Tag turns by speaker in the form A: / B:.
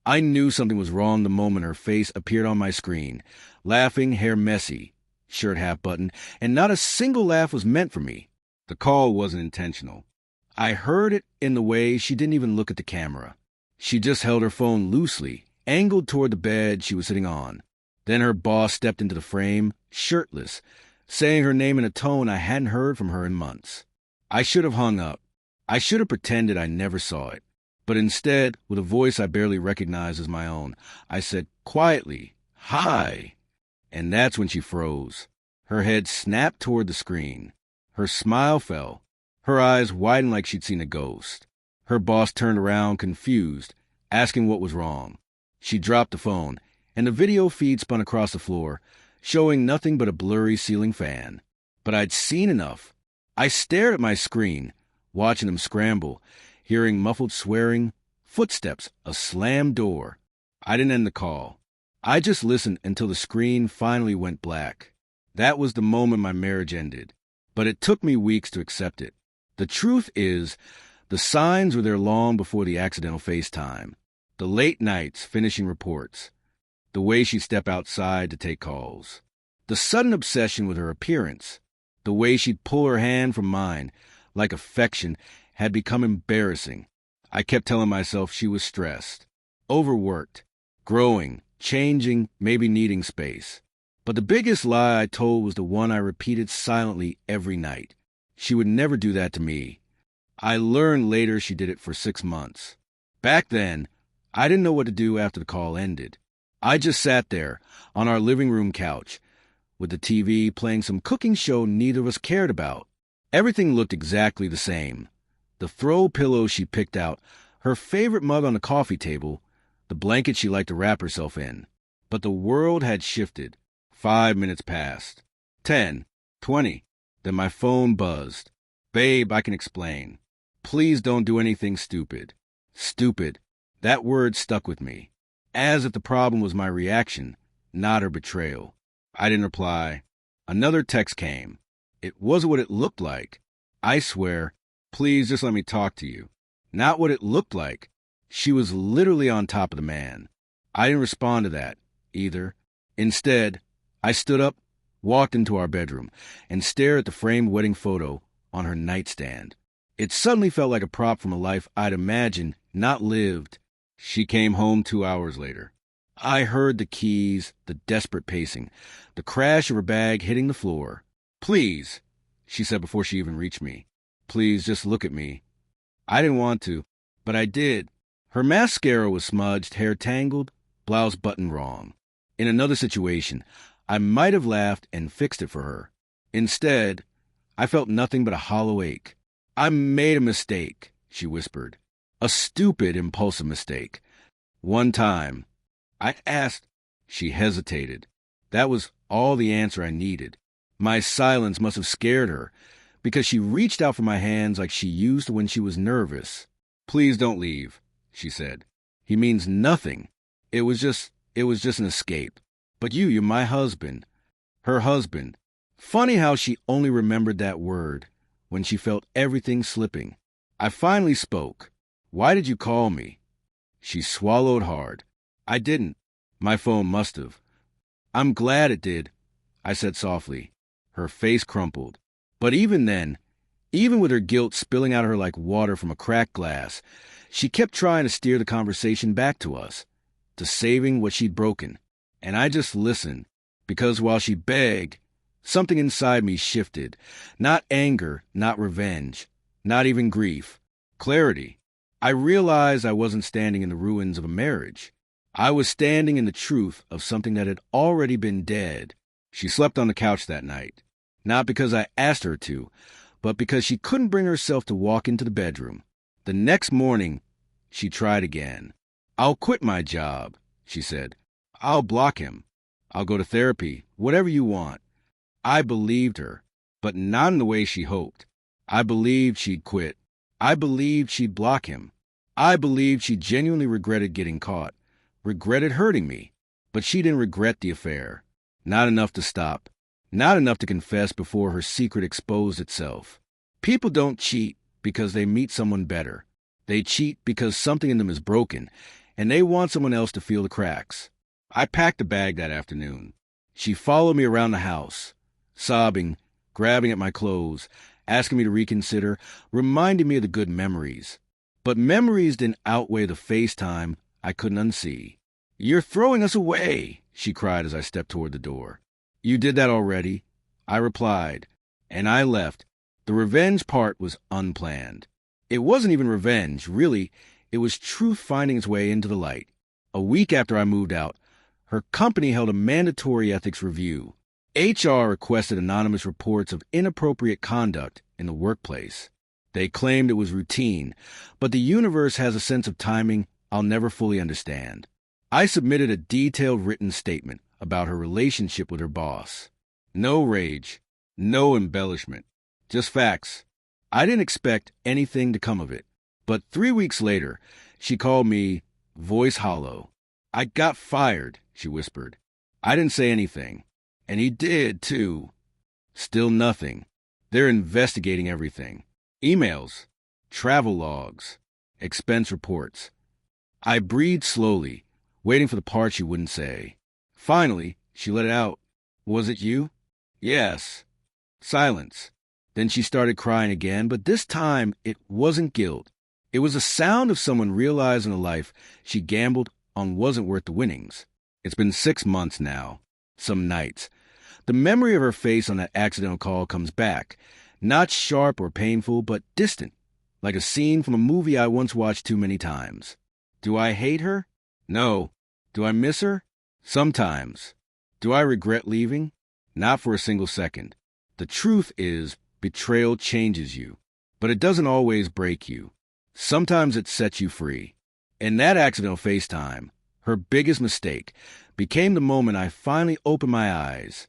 A: I knew something was wrong the moment her face appeared on my screen. Laughing, hair messy, shirt half buttoned, and not a single laugh was meant for me. The call wasn't intentional. I heard it in the way she didn't even look at the camera. She just held her phone loosely, angled toward the bed she was sitting on. Then her boss stepped into the frame, shirtless, saying her name in a tone I hadn't heard from her in months. I should have hung up. I should have pretended I never saw it. But instead, with a voice I barely recognized as my own, I said quietly, "Hi." And that's when she froze. Her head snapped toward the screen. Her smile fell. Her eyes widened like she'd seen a ghost. Her boss turned around, confused, asking what was wrong. She dropped the phone, and the video feed spun across the floor, showing nothing but a blurry ceiling fan. But I'd seen enough. I stared at my screen, watching them scramble, hearing muffled swearing, footsteps, a slammed door. I didn't end the call. I just listened until the screen finally went black. That was the moment my marriage ended. But it took me weeks to accept it. The truth is, the signs were there long before the accidental FaceTime. The late nights finishing reports. The way she'd step outside to take calls. The sudden obsession with her appearance. The way she'd pull her hand from mine, like affection, had become embarrassing. I kept telling myself she was stressed, overworked, growing, changing, maybe needing space. But the biggest lie I told was the one I repeated silently every night. She would never do that to me. I learned later she did it for 6 months. Back then, I didn't know what to do after the call ended. I just sat there, on our living room couch, with the TV playing some cooking show neither of us cared about. Everything looked exactly the same. The throw pillow she picked out, her favorite mug on the coffee table, the blanket she liked to wrap herself in. But the world had shifted. 5 minutes passed. 10, 20. Then my phone buzzed. "Babe, I can explain. Please don't do anything stupid." Stupid. That word stuck with me. As if the problem was my reaction, not her betrayal. I didn't reply. Another text came. It wasn't what it looked like. I swear, "Please just let me talk to you." Not what it looked like. She was literally on top of the man. I didn't respond to that, either. Instead, I stood up, walked into our bedroom, and stared at the framed wedding photo on her nightstand. It suddenly felt like a prop from a life I'd imagined, not lived. She came home 2 hours later. I heard the keys, the desperate pacing, the crash of her bag hitting the floor. "Please," she said before she even reached me. "Please, just look at me." I didn't want to, but I did. Her mascara was smudged, hair tangled, blouse buttoned wrong. In another situation, I might have laughed and fixed it for her. Instead, I felt nothing but a hollow ache. "I made a mistake," she whispered. "A stupid, impulsive mistake. One time. I asked." She hesitated. That was all the answer I needed. My silence must have scared her, because she reached out for my hands like she used when she was nervous. "Please don't leave," she said. "He means nothing. It was just an escape. But you're my husband." Her husband. Funny how she only remembered that word when she felt everything slipping. I finally spoke. "Why did you call me?" She swallowed hard. "I didn't. My phone must have." "I'm glad it did," I said softly. Her face crumpled. But even then, even with her guilt spilling out of her like water from a cracked glass, she kept trying to steer the conversation back to us, to saving what she'd broken. And I just listened, because while she begged, something inside me shifted. Not anger, not revenge, not even grief. Clarity. I realized I wasn't standing in the ruins of a marriage. I was standing in the truth of something that had already been dead. She slept on the couch that night. Not because I asked her to, but because she couldn't bring herself to walk into the bedroom. The next morning, she tried again. "I'll quit my job," she said. "I'll block him. I'll go to therapy, whatever you want." I believed her, but not in the way she hoped. I believed she'd quit. I believed she'd block him. I believed she genuinely regretted getting caught, regretted hurting me. But she didn't regret the affair. Not enough to stop. Not enough to confess before her secret exposed itself. People don't cheat because they meet someone better. They cheat because something in them is broken, and they want someone else to feel the cracks. I packed a bag that afternoon. She followed me around the house, sobbing, grabbing at my clothes, asking me to reconsider, reminding me of the good memories. But memories didn't outweigh the FaceTime I couldn't unsee. "You're throwing us away," she cried as I stepped toward the door. "You did that already," I replied, and I left. The revenge part was unplanned. It wasn't even revenge, really. It was truth finding its way into the light. A week after I moved out, her company held a mandatory ethics review. HR requested anonymous reports of inappropriate conduct in the workplace. They claimed it was routine, but the universe has a sense of timing I'll never fully understand. I submitted a detailed written statement about her relationship with her boss. No rage, no embellishment, just facts. I didn't expect anything to come of it. But 3 weeks later, she called me, voice hollow. "I got fired," she whispered. I didn't say anything. And he did, too. Still nothing. They're investigating everything. Emails, travel logs, expense reports. I breathed slowly, waiting for the part she wouldn't say. Finally, she let it out. "Was it you?" "Yes." Silence. Then she started crying again, but this time it wasn't guilt. It was the sound of someone realizing a life she gambled on wasn't worth the winnings. It's been 6 months now. Some nights. The memory of her face on that accidental call comes back. Not sharp or painful, but distant. Like a scene from a movie I once watched too many times. Do I hate her? No. Do I miss her? Sometimes. Do I regret leaving? Not for a single second. The truth is, betrayal changes you. But it doesn't always break you. Sometimes it sets you free. And that accidental FaceTime, her biggest mistake, became the moment I finally opened my eyes.